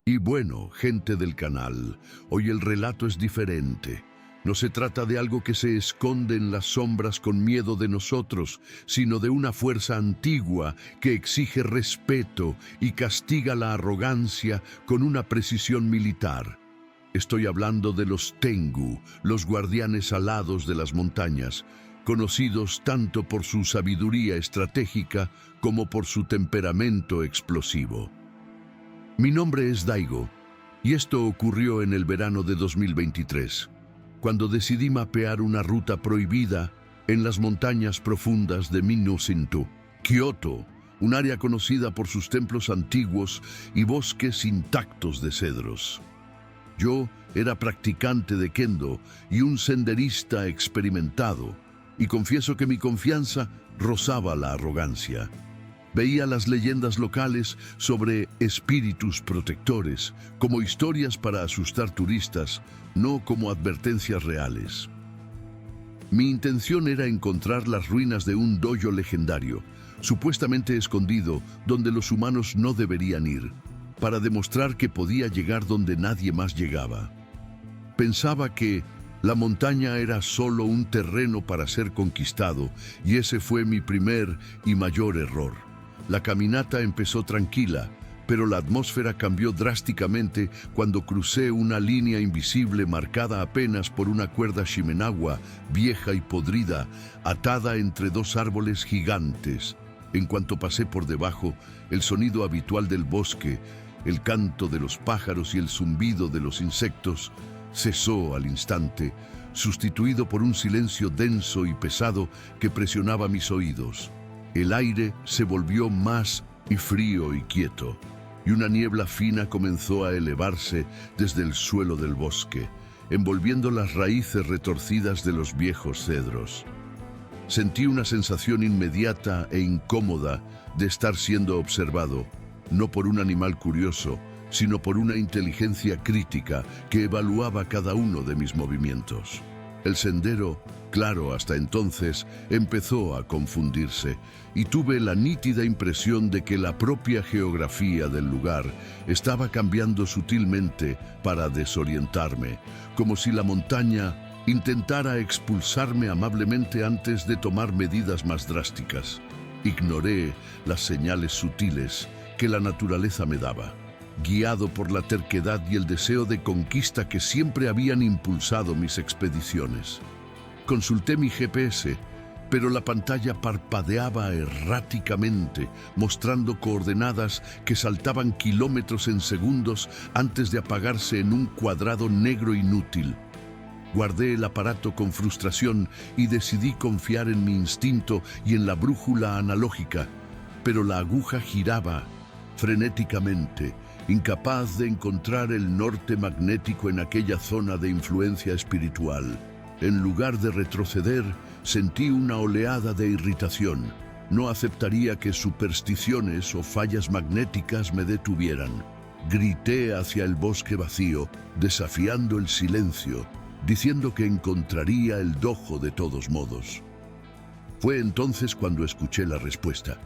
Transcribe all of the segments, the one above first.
Y bueno, gente del canal, hoy el relato es diferente. No se trata de algo que se esconde en las sombras con miedo de nosotros, sino de una fuerza antigua que exige respeto y castiga la arrogancia con una precisión militar. Estoy hablando de los Tengu, los guardianes alados de las montañas, conocidos tanto por su sabiduría estratégica como por su temperamento explosivo. Mi nombre es Daigo, y esto ocurrió en el verano de 2023, cuando decidí mapear una ruta prohibida en las montañas profundas de Minno-Shinto, Kioto, un área conocida por sus templos antiguos y bosques intactos de cedros. Yo era practicante de Kendo y un senderista experimentado, y confieso que mi confianza rozaba la arrogancia. Veía las leyendas locales sobre espíritus protectores como historias para asustar turistas, no como advertencias reales. Mi intención era encontrar las ruinas de un dojo legendario, supuestamente escondido donde los humanos no deberían ir, para demostrar que podía llegar donde nadie más llegaba. Pensaba que la montaña era solo un terreno para ser conquistado, y ese fue mi primer y mayor error. La caminata empezó tranquila, pero la atmósfera cambió drásticamente cuando crucé una línea invisible marcada apenas por una cuerda shimenawa vieja y podrida, atada entre dos árboles gigantes. En cuanto pasé por debajo, el sonido habitual del bosque, el canto de los pájaros y el zumbido de los insectos cesó al instante, sustituido por un silencio denso y pesado que presionaba mis oídos. El aire se volvió más frío y quieto, y una niebla fina comenzó a elevarse desde el suelo del bosque, envolviendo las raíces retorcidas de los viejos cedros. Sentí una sensación inmediata e incómoda de estar siendo observado, no por un animal curioso, sino por una inteligencia crítica que evaluaba cada uno de mis movimientos. El sendero, claro hasta entonces, empezó a confundirse, y tuve la nítida impresión de que la propia geografía del lugar estaba cambiando sutilmente para desorientarme, como si la montaña intentara expulsarme amablemente antes de tomar medidas más drásticas. Ignoré las señales sutiles que la naturaleza me daba, guiado por la terquedad y el deseo de conquista que siempre habían impulsado mis expediciones. Consulté mi GPS, pero la pantalla parpadeaba erráticamente, mostrando coordenadas que saltaban kilómetros en segundos antes de apagarse en un cuadrado negro inútil. Guardé el aparato con frustración y decidí confiar en mi instinto y en la brújula analógica, pero la aguja giraba frenéticamente, incapaz de encontrar el norte magnético en aquella zona de influencia espiritual. En lugar de retroceder, sentí una oleada de irritación. No aceptaría que supersticiones o fallas magnéticas me detuvieran. Grité hacia el bosque vacío, desafiando el silencio, diciendo que encontraría el dojo de todos modos. Fue entonces cuando escuché la respuesta.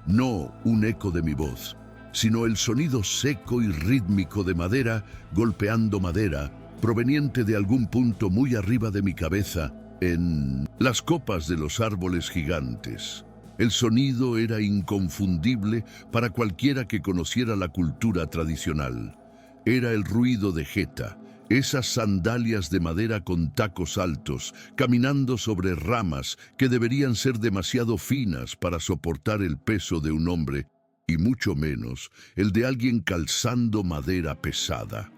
No un eco de mi voz, sino el sonido seco y rítmico de madera golpeando madera, proveniente de algún punto muy arriba de mi cabeza, en las copas de los árboles gigantes. El sonido era inconfundible para cualquiera que conociera la cultura tradicional. Era el ruido de Geta, esas sandalias de madera con tacos altos, caminando sobre ramas que deberían ser demasiado finas para soportar el peso de un hombre, y mucho menos el de alguien calzando madera pesada.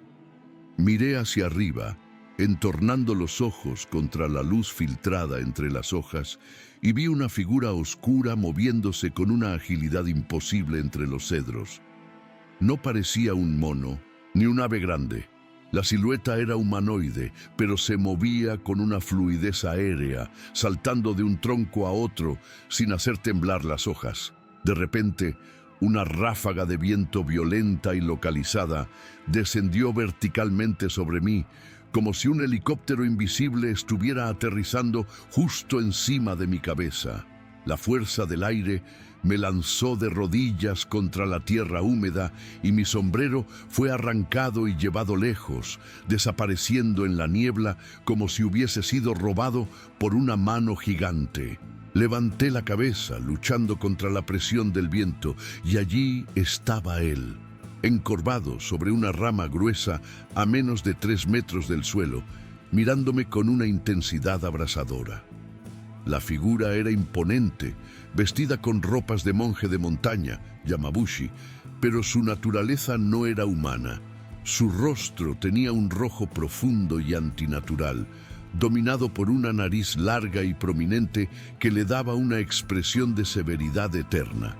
Miré hacia arriba, entornando los ojos contra la luz filtrada entre las hojas, y vi una figura oscura moviéndose con una agilidad imposible entre los cedros. No parecía un mono, ni un ave grande. La silueta era humanoide, pero se movía con una fluidez aérea, saltando de un tronco a otro sin hacer temblar las hojas. De repente, una ráfaga de viento violenta y localizada descendió verticalmente sobre mí, como si un helicóptero invisible estuviera aterrizando justo encima de mi cabeza. La fuerza del aire me lanzó de rodillas contra la tierra húmeda y mi sombrero fue arrancado y llevado lejos, desapareciendo en la niebla como si hubiese sido robado por una mano gigante. Levanté la cabeza, luchando contra la presión del viento, y allí estaba él, encorvado sobre una rama gruesa a menos de 3 metros del suelo, mirándome con una intensidad abrasadora. La figura era imponente, vestida con ropas de monje de montaña, Yamabushi, pero su naturaleza no era humana. Su rostro tenía un rojo profundo y antinatural, dominado por una nariz larga y prominente que le daba una expresión de severidad eterna.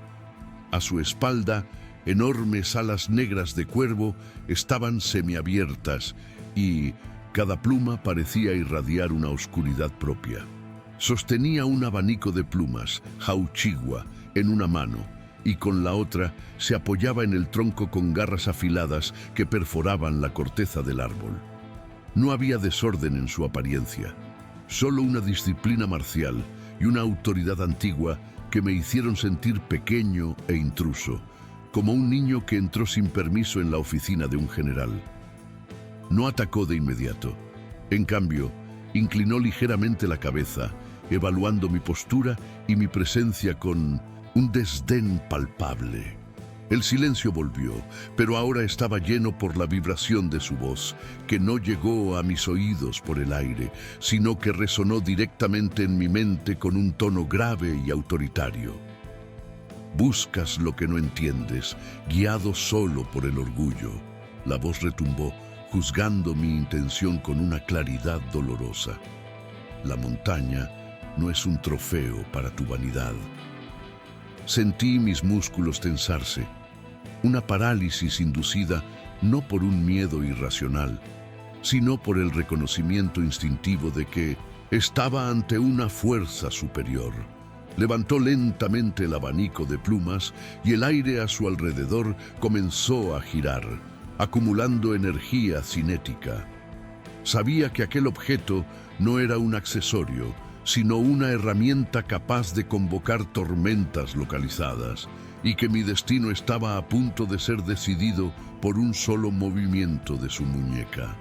A su espalda, enormes alas negras de cuervo estaban semiabiertas y cada pluma parecía irradiar una oscuridad propia. Sostenía un abanico de plumas, Hauchiwa, en una mano, y con la otra se apoyaba en el tronco con garras afiladas que perforaban la corteza del árbol. No había desorden en su apariencia, solo una disciplina marcial y una autoridad antigua que me hicieron sentir pequeño e intruso, como un niño que entró sin permiso en la oficina de un general. No atacó de inmediato. En cambio, inclinó ligeramente la cabeza, evaluando mi postura y mi presencia con un desdén palpable. El silencio volvió, pero ahora estaba lleno por la vibración de su voz, que no llegó a mis oídos por el aire, sino que resonó directamente en mi mente con un tono grave y autoritario. Buscas lo que no entiendes, guiado solo por el orgullo. La voz retumbó, juzgando mi intención con una claridad dolorosa. La montaña no es un trofeo para tu vanidad. Sentí mis músculos tensarse, una parálisis inducida no por un miedo irracional, sino por el reconocimiento instintivo de que estaba ante una fuerza superior. Levantó lentamente el abanico de plumas y el aire a su alrededor comenzó a girar, acumulando energía cinética. Sabía que aquel objeto no era un accesorio, sino una herramienta capaz de convocar tormentas localizadas, y que mi destino estaba a punto de ser decidido por un solo movimiento de su muñeca.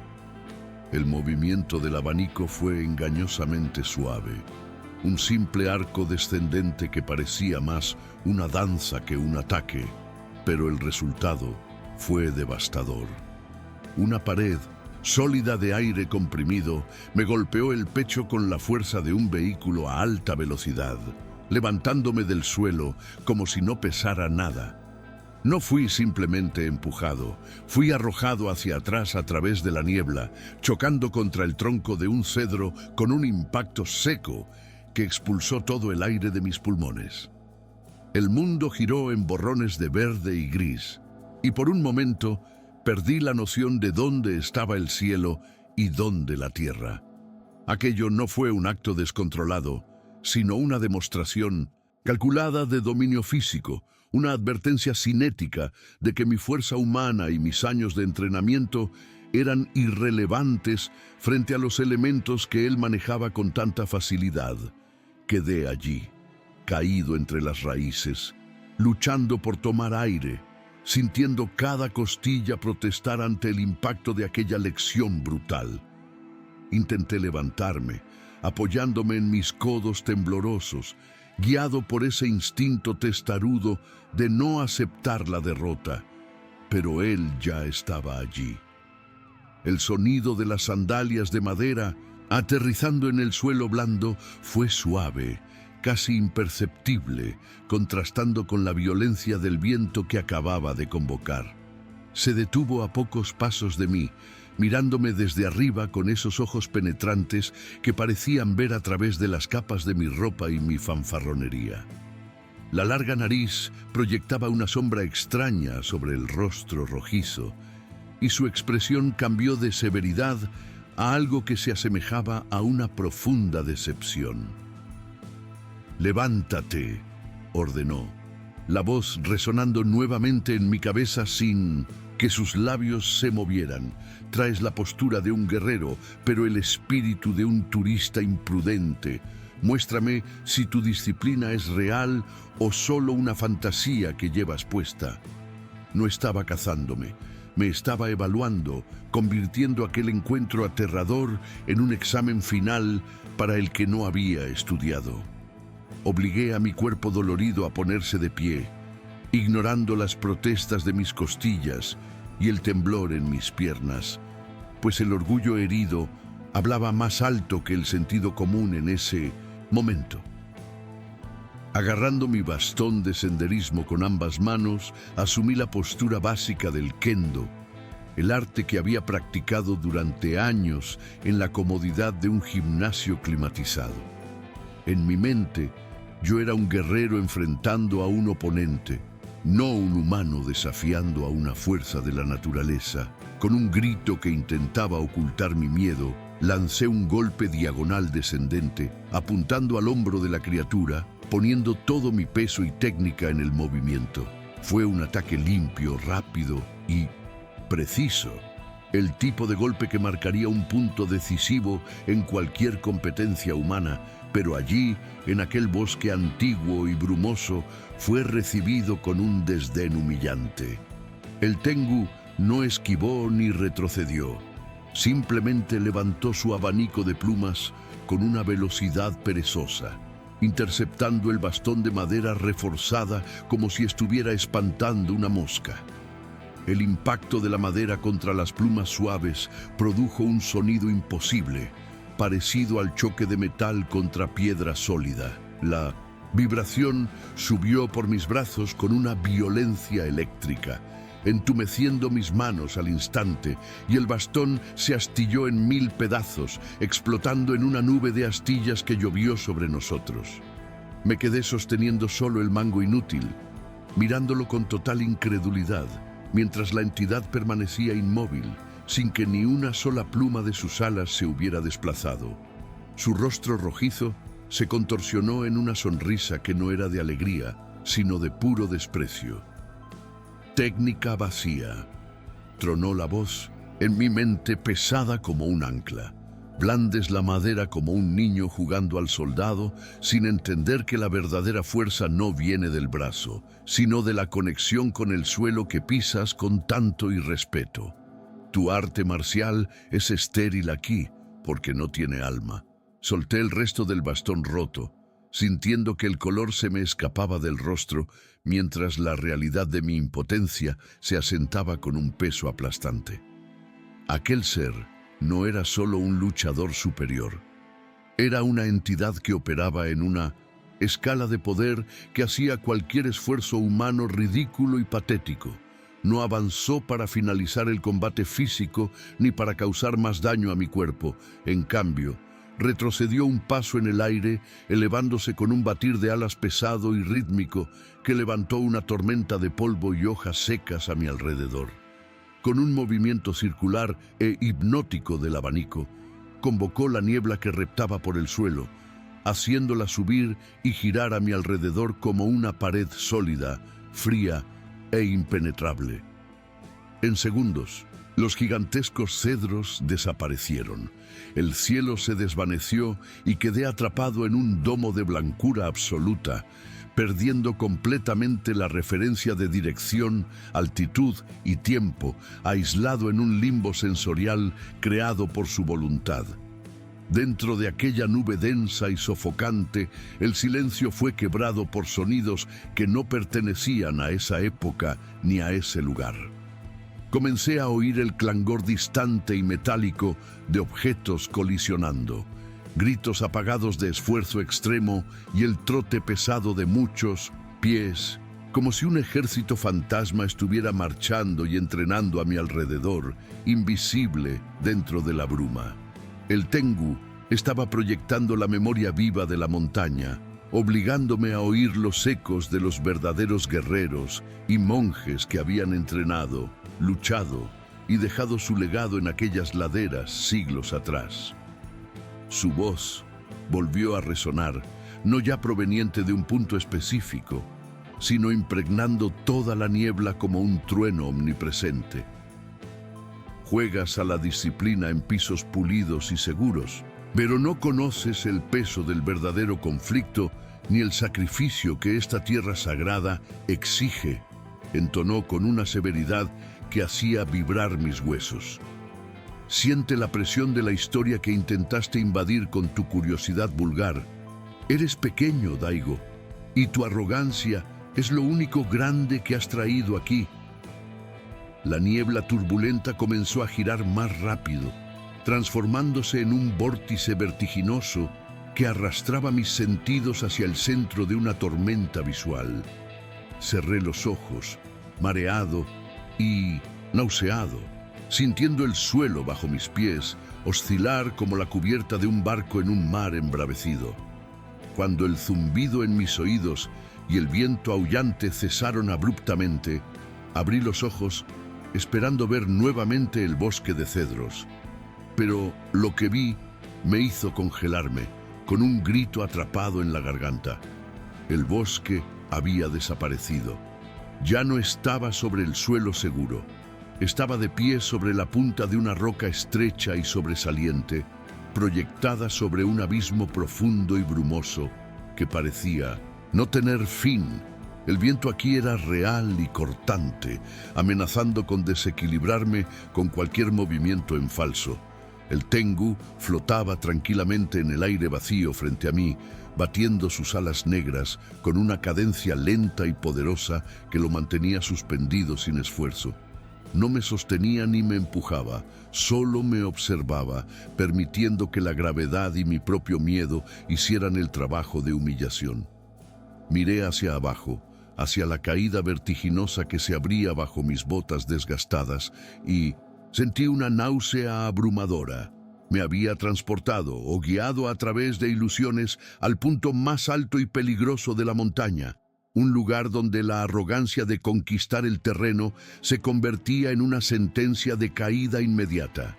El movimiento del abanico fue engañosamente suave, un simple arco descendente que parecía más una danza que un ataque, pero el resultado fue devastador. Una pared sólida de aire comprimido, me golpeó el pecho con la fuerza de un vehículo a alta velocidad, levantándome del suelo como si no pesara nada. No fui simplemente empujado, fui arrojado hacia atrás a través de la niebla, chocando contra el tronco de un cedro con un impacto seco que expulsó todo el aire de mis pulmones. El mundo giró en borrones de verde y gris, y por un momento perdí la noción de dónde estaba el cielo y dónde la tierra. Aquello no fue un acto descontrolado, sino una demostración calculada de dominio físico, una advertencia cinética de que mi fuerza humana y mis años de entrenamiento eran irrelevantes frente a los elementos que él manejaba con tanta facilidad. Quedé allí, caído entre las raíces, luchando por tomar aire, sintiendo cada costilla protestar ante el impacto de aquella lección brutal. Intenté levantarme, apoyándome en mis codos temblorosos, guiado por ese instinto testarudo de no aceptar la derrota, pero él ya estaba allí. El sonido de las sandalias de madera aterrizando en el suelo blando fue suave, casi imperceptible, contrastando con la violencia del viento que acababa de convocar. Se detuvo a pocos pasos de mí, mirándome desde arriba con esos ojos penetrantes que parecían ver a través de las capas de mi ropa y mi fanfarronería. La larga nariz proyectaba una sombra extraña sobre el rostro rojizo, y su expresión cambió de severidad a algo que se asemejaba a una profunda decepción. «Levántate», ordenó, la voz resonando nuevamente en mi cabeza sin que sus labios se movieran. «Traes la postura de un guerrero, pero el espíritu de un turista imprudente. Muéstrame si tu disciplina es real o solo una fantasía que llevas puesta. No estaba cazándome, me estaba evaluando, convirtiendo aquel encuentro aterrador en un examen final para el que no había estudiado. Obligué a mi cuerpo dolorido a ponerse de pie, ignorando las protestas de mis costillas y el temblor en mis piernas, pues el orgullo herido hablaba más alto que el sentido común en ese momento. Agarrando mi bastón de senderismo con ambas manos, asumí la postura básica del kendo, el arte que había practicado durante años en la comodidad de un gimnasio climatizado. En mi mente, yo era un guerrero enfrentando a un oponente, no un humano desafiando a una fuerza de la naturaleza. Con un grito que intentaba ocultar mi miedo, lancé un golpe diagonal descendente, apuntando al hombro de la criatura, poniendo todo mi peso y técnica en el movimiento. Fue un ataque limpio, rápido y preciso. El tipo de golpe que marcaría un punto decisivo en cualquier competencia humana, pero allí, en aquel bosque antiguo y brumoso, fue recibido con un desdén humillante. El Tengu no esquivó ni retrocedió. Simplemente levantó su abanico de plumas con una velocidad perezosa, interceptando el bastón de madera reforzada como si estuviera espantando una mosca. El impacto de la madera contra las plumas suaves produjo un sonido imposible, parecido al choque de metal contra piedra sólida. La vibración subió por mis brazos con una violencia eléctrica, entumeciendo mis manos al instante, y el bastón se astilló en 1000 pedazos, explotando en una nube de astillas que llovió sobre nosotros. Me quedé sosteniendo solo el mango inútil, mirándolo con total incredulidad, mientras la entidad permanecía inmóvil, sin que ni una sola pluma de sus alas se hubiera desplazado. Su rostro rojizo se contorsionó en una sonrisa que no era de alegría, sino de puro desprecio. «Técnica vacía», tronó la voz, en mi mente pesada como un ancla. Blandes la madera como un niño jugando al soldado, sin entender que la verdadera fuerza no viene del brazo, sino de la conexión con el suelo que pisas con tanto irrespeto. Tu arte marcial es estéril aquí, porque no tiene alma. Solté el resto del bastón roto, sintiendo que el color se me escapaba del rostro, mientras la realidad de mi impotencia se asentaba con un peso aplastante. Aquel ser no era solo un luchador superior. Era una entidad que operaba en una escala de poder que hacía cualquier esfuerzo humano ridículo y patético. No avanzó para finalizar el combate físico ni para causar más daño a mi cuerpo. En cambio, retrocedió un paso en el aire, elevándose con un batir de alas pesado y rítmico que levantó una tormenta de polvo y hojas secas a mi alrededor. Con un movimiento circular e hipnótico del abanico, convocó la niebla que reptaba por el suelo, haciéndola subir y girar a mi alrededor como una pared sólida, fría e impenetrable. En segundos, los gigantescos cedros desaparecieron. El cielo se desvaneció y quedé atrapado en un domo de blancura absoluta, perdiendo completamente la referencia de dirección, altitud y tiempo, aislado en un limbo sensorial creado por su voluntad. Dentro de aquella nube densa y sofocante, el silencio fue quebrado por sonidos que no pertenecían a esa época ni a ese lugar. Comencé a oír el clangor distante y metálico de objetos colisionando, gritos apagados de esfuerzo extremo y el trote pesado de muchos pies, como si un ejército fantasma estuviera marchando y entrenando a mi alrededor, invisible dentro de la bruma. El Tengu estaba proyectando la memoria viva de la montaña, obligándome a oír los ecos de los verdaderos guerreros y monjes que habían entrenado, luchado y dejado su legado en aquellas laderas siglos atrás. Su voz volvió a resonar, no ya proveniente de un punto específico, sino impregnando toda la niebla como un trueno omnipresente. Juegas a la disciplina en pisos pulidos y seguros, Pero no conoces el peso del verdadero conflicto ni el sacrificio que esta tierra sagrada exige, entonó con una severidad que hacía vibrar mis huesos. Siente la presión de la historia que intentaste invadir con tu curiosidad vulgar. Eres pequeño, Daigo, y tu arrogancia es lo único grande que has traído aquí. La niebla turbulenta comenzó a girar más rápido, transformándose en un vórtice vertiginoso que arrastraba mis sentidos hacia el centro de una tormenta visual. Cerré los ojos, mareado y nauseado, sintiendo el suelo bajo mis pies oscilar como la cubierta de un barco en un mar embravecido. Cuando el zumbido en mis oídos y el viento aullante cesaron abruptamente, abrí los ojos esperando ver nuevamente el bosque de cedros. Pero lo que vi me hizo congelarme, con un grito atrapado en la garganta. El bosque había desaparecido. Ya no estaba sobre el suelo seguro. Estaba de pie sobre la punta de una roca estrecha y sobresaliente, proyectada sobre un abismo profundo y brumoso que parecía no tener fin. El viento aquí era real y cortante, amenazando con desequilibrarme con cualquier movimiento en falso. El Tengu flotaba tranquilamente en el aire vacío frente a mí, batiendo sus alas negras con una cadencia lenta y poderosa que lo mantenía suspendido sin esfuerzo. No me sostenía ni me empujaba, solo me observaba, permitiendo que la gravedad y mi propio miedo hicieran el trabajo de humillación. Miré hacia abajo, hacia la caída vertiginosa que se abría bajo mis botas desgastadas, y sentí una náusea abrumadora. Me había transportado o guiado a través de ilusiones al punto más alto y peligroso de la montaña, un lugar donde la arrogancia de conquistar el terreno se convertía en una sentencia de caída inmediata.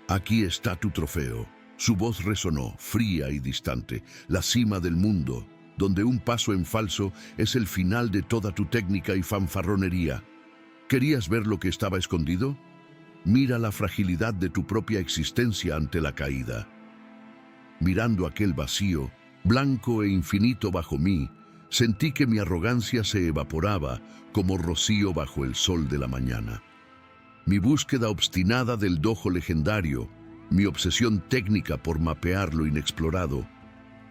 Aquí está tu trofeo. Su voz resonó, fría y distante, la cima del mundo, donde un paso en falso es el final de toda tu técnica y fanfarronería. ¿Querías ver lo que estaba escondido? Mira la fragilidad de tu propia existencia ante la caída. Mirando aquel vacío, blanco e infinito bajo mí, sentí que mi arrogancia se evaporaba como rocío bajo el sol de la mañana. Mi búsqueda obstinada del dojo legendario, mi obsesión técnica por mapear lo inexplorado,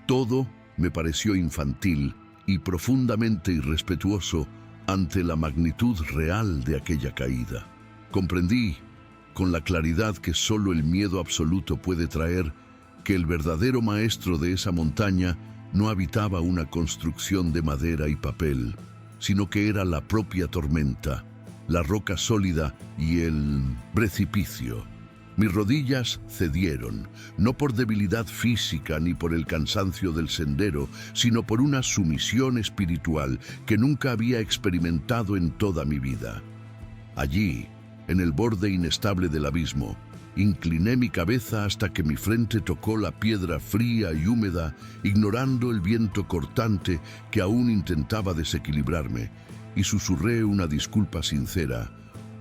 todo me pareció infantil y profundamente irrespetuoso ante la magnitud real de aquella caída. Comprendí, con la claridad que solo el miedo absoluto puede traer, que el verdadero maestro de esa montaña no habitaba una construcción de madera y papel, sino que era la propia tormenta, la roca sólida y el precipicio. Mis rodillas cedieron, no por debilidad física ni por el cansancio del sendero, sino por una sumisión espiritual que nunca había experimentado en toda mi vida. Allí, en el borde inestable del abismo, incliné mi cabeza hasta que mi frente tocó la piedra fría y húmeda, ignorando el viento cortante que aún intentaba desequilibrarme, y susurré una disculpa sincera,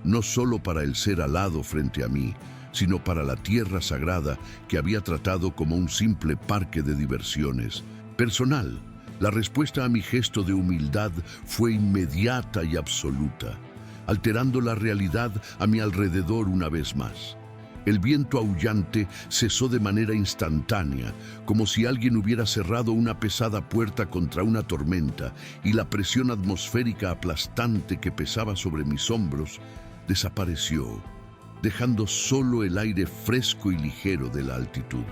no solo para el ser alado frente a mí, sino para la tierra sagrada que había tratado como un simple parque de diversiones. Personal, la respuesta a mi gesto de humildad fue inmediata y absoluta, alterando la realidad a mi alrededor una vez más. El viento aullante cesó de manera instantánea, como si alguien hubiera cerrado una pesada puerta contra una tormenta, y la presión atmosférica aplastante que pesaba sobre mis hombros desapareció, dejando solo el aire fresco y ligero de la altitud.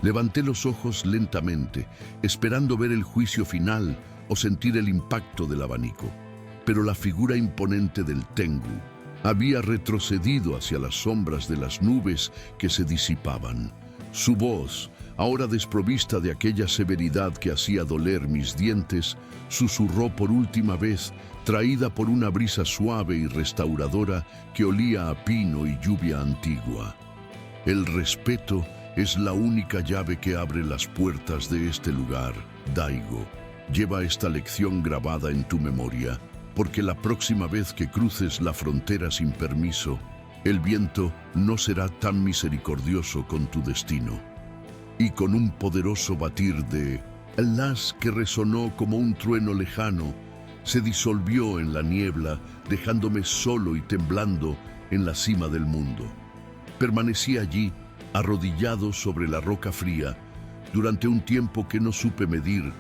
Levanté los ojos lentamente, esperando ver el juicio final o sentir el impacto del abanico. Pero la figura imponente del Tengu había retrocedido hacia las sombras de las nubes que se disipaban. Su voz, ahora desprovista de aquella severidad que hacía doler mis dientes, susurró por última vez, traída por una brisa suave y restauradora que olía a pino y lluvia antigua. El respeto es la única llave que abre las puertas de este lugar, Daigo. Lleva esta lección grabada en tu memoria, porque la próxima vez que cruces la frontera sin permiso, el viento no será tan misericordioso con tu destino. y con un poderoso batir de el haz que resonó como un trueno lejano, se disolvió en la niebla, dejándome solo y temblando en la cima del mundo. Permanecí allí, arrodillado sobre la roca fría, durante un tiempo que no supe medir,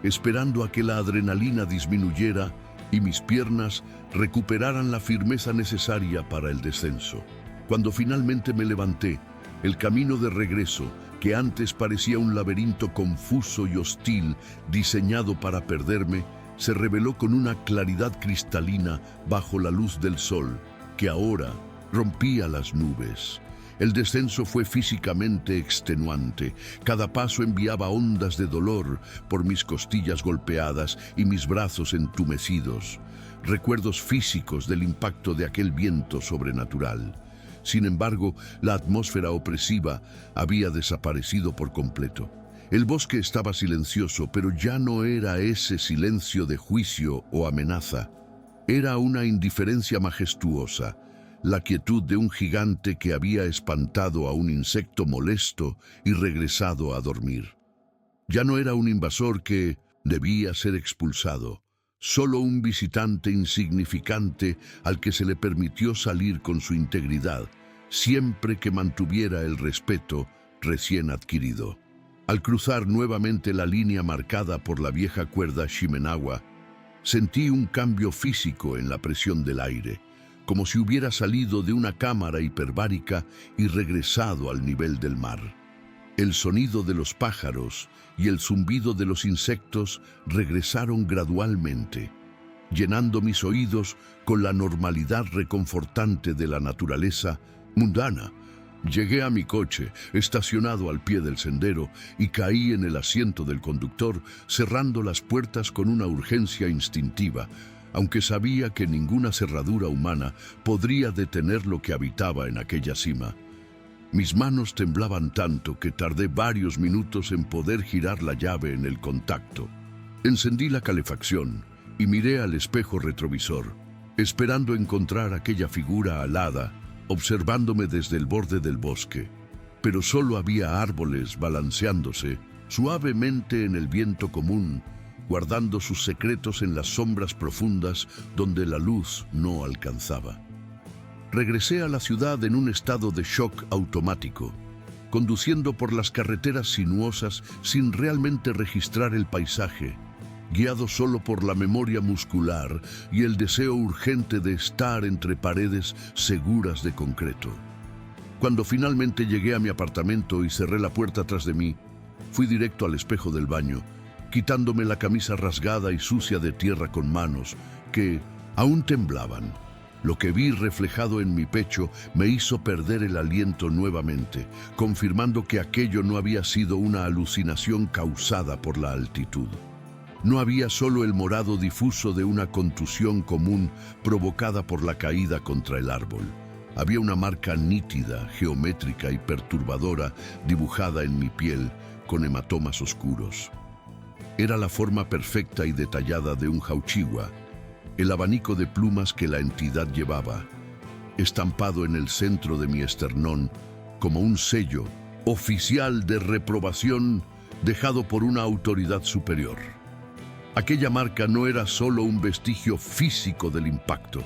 esperando a que la adrenalina disminuyera y mis piernas recuperaran la firmeza necesaria para el descenso. Cuando finalmente me levanté, el camino de regreso, que antes parecía un laberinto confuso y hostil diseñado para perderme, se reveló con una claridad cristalina bajo la luz del sol, que ahora rompía las nubes. El descenso fue físicamente extenuante. Cada paso enviaba ondas de dolor por mis costillas golpeadas y mis brazos entumecidos, recuerdos físicos del impacto de aquel viento sobrenatural. Sin embargo, la atmósfera opresiva había desaparecido por completo. El bosque estaba silencioso, pero ya no era ese silencio de juicio o amenaza. Era una indiferencia majestuosa, la quietud de un gigante que había espantado a un insecto molesto y regresado a dormir. Ya no era un invasor que debía ser expulsado, solo un visitante insignificante al que se le permitió salir con su integridad, siempre que mantuviera el respeto recién adquirido. Al cruzar nuevamente la línea marcada por la vieja cuerda Shimenawa, sentí un cambio físico en la presión del aire, como si hubiera salido de una cámara hiperbárica y regresado al nivel del mar. El sonido de los pájaros y el zumbido de los insectos regresaron gradualmente, llenando mis oídos con la normalidad reconfortante de la naturaleza mundana. Llegué a mi coche, estacionado al pie del sendero, y caí en el asiento del conductor, cerrando las puertas con una urgencia instintiva, aunque sabía que ninguna cerradura humana podría detener lo que habitaba en aquella cima. Mis manos temblaban tanto que tardé varios minutos en poder girar la llave en el contacto. Encendí la calefacción y miré al espejo retrovisor, esperando encontrar aquella figura alada, observándome desde el borde del bosque. Pero solo había árboles balanceándose suavemente en el viento común, guardando sus secretos en las sombras profundas donde la luz no alcanzaba. Regresé a la ciudad en un estado de shock automático, conduciendo por las carreteras sinuosas sin realmente registrar el paisaje, guiado solo por la memoria muscular y el deseo urgente de estar entre paredes seguras de concreto. Cuando finalmente llegué a mi apartamento y cerré la puerta tras de mí, fui directo al espejo del baño, quitándome la camisa rasgada y sucia de tierra con manos que aún temblaban. Lo que vi reflejado en mi pecho me hizo perder el aliento nuevamente, confirmando que aquello no había sido una alucinación causada por la altitud. No había solo el morado difuso de una contusión común provocada por la caída contra el árbol. Había una marca nítida, geométrica y perturbadora dibujada en mi piel con hematomas oscuros. Era la forma perfecta y detallada de un jauchiwa, el abanico de plumas que la entidad llevaba, estampado en el centro de mi esternón como un sello oficial de reprobación dejado por una autoridad superior. Aquella marca no era solo un vestigio físico del impacto,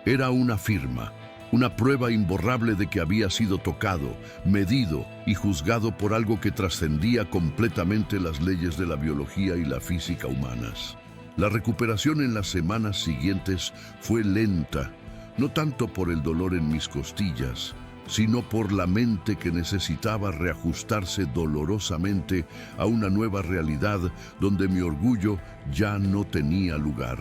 era una firma, una prueba imborrable de que había sido tocado, medido y juzgado por algo que trascendía completamente las leyes de la biología y la física humanas. La recuperación en las semanas siguientes fue lenta, no tanto por el dolor en mis costillas, sino por la mente que necesitaba reajustarse dolorosamente a una nueva realidad donde mi orgullo ya no tenía lugar.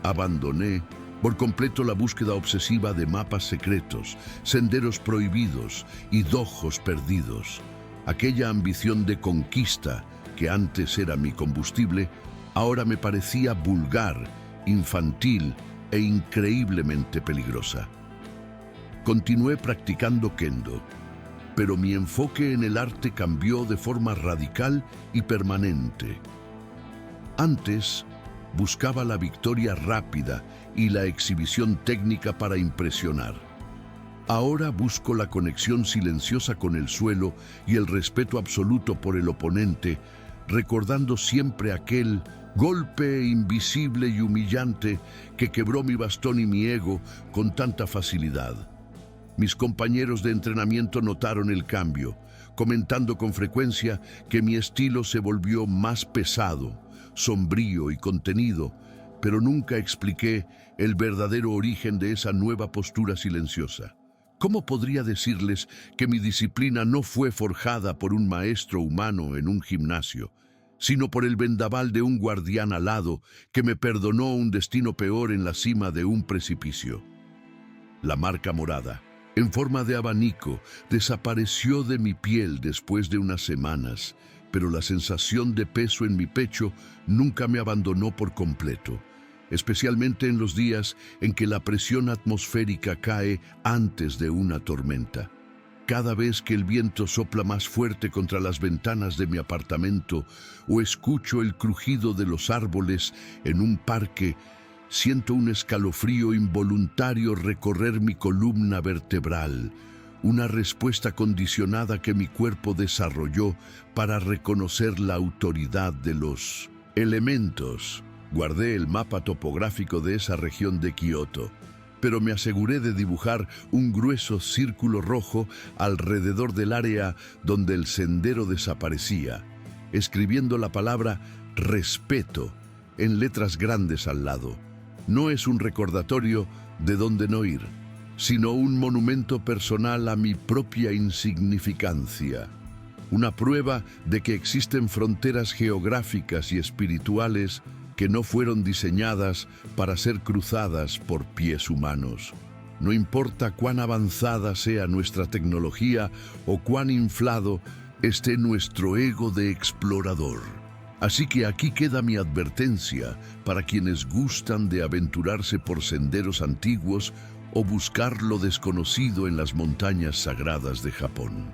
Abandoné por completo la búsqueda obsesiva de mapas secretos, senderos prohibidos y dojos perdidos. Aquella ambición de conquista, que antes era mi combustible, ahora me parecía vulgar, infantil e increíblemente peligrosa. Continué practicando kendo, pero mi enfoque en el arte cambió de forma radical y permanente. Antes, buscaba la victoria rápida y la exhibición técnica para impresionar. Ahora busco la conexión silenciosa con el suelo y el respeto absoluto por el oponente, recordando siempre aquel golpe invisible y humillante que quebró mi bastón y mi ego con tanta facilidad. Mis compañeros de entrenamiento notaron el cambio, comentando con frecuencia que mi estilo se volvió más pesado, sombrío y contenido, pero nunca expliqué el verdadero origen de esa nueva postura silenciosa. ¿Cómo podría decirles que mi disciplina no fue forjada por un maestro humano en un gimnasio, sino por el vendaval de un guardián alado que me perdonó un destino peor en la cima de un precipicio? La marca morada, en forma de abanico, desapareció de mi piel después de unas semanas, pero la sensación de peso en mi pecho nunca me abandonó por completo, especialmente en los días en que la presión atmosférica cae antes de una tormenta. Cada vez que el viento sopla más fuerte contra las ventanas de mi apartamento o escucho el crujido de los árboles en un parque, siento un escalofrío involuntario recorrer mi columna vertebral, una respuesta condicionada que mi cuerpo desarrolló para reconocer la autoridad de los elementos. Guardé el mapa topográfico de esa región de Kioto, pero me aseguré de dibujar un grueso círculo rojo alrededor del área donde el sendero desaparecía, escribiendo la palabra respeto en letras grandes al lado. No es un recordatorio de dónde no ir, sino un monumento personal a mi propia insignificancia. Una prueba de que existen fronteras geográficas y espirituales que no fueron diseñadas para ser cruzadas por pies humanos. No importa cuán avanzada sea nuestra tecnología o cuán inflado esté nuestro ego de explorador. Así que aquí queda mi advertencia para quienes gustan de aventurarse por senderos antiguos o buscar lo desconocido en las montañas sagradas de Japón.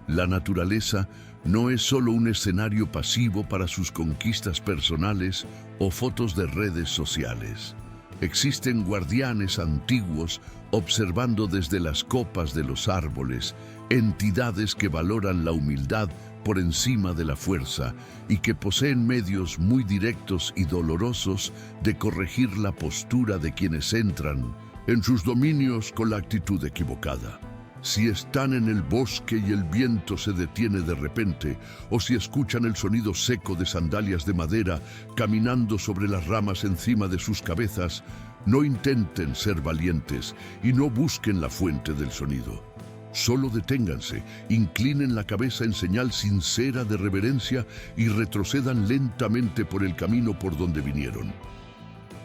La naturaleza no es solo un escenario pasivo para sus conquistas personales o fotos de redes sociales. Existen guardianes antiguos observando desde las copas de los árboles, entidades que valoran la humildad por encima de la fuerza y que poseen medios muy directos y dolorosos de corregir la postura de quienes entran en sus dominios con la actitud equivocada. Si están en el bosque y el viento se detiene de repente, o si escuchan el sonido seco de sandalias de madera caminando sobre las ramas encima de sus cabezas, no intenten ser valientes y no busquen la fuente del sonido. Solo deténganse, inclinen la cabeza en señal sincera de reverencia y retrocedan lentamente por el camino por donde vinieron.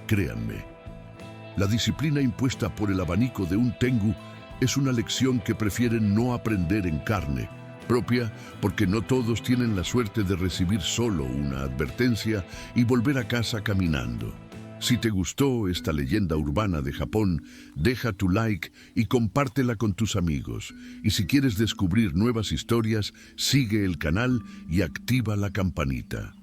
Créanme, la disciplina impuesta por el abanico de un tengu es una lección que prefieren no aprender en carne propia, porque no todos tienen la suerte de recibir solo una advertencia y volver a casa caminando. Si te gustó esta leyenda urbana de Japón, deja tu like y compártela con tus amigos. Y si quieres descubrir nuevas historias, sigue el canal y activa la campanita.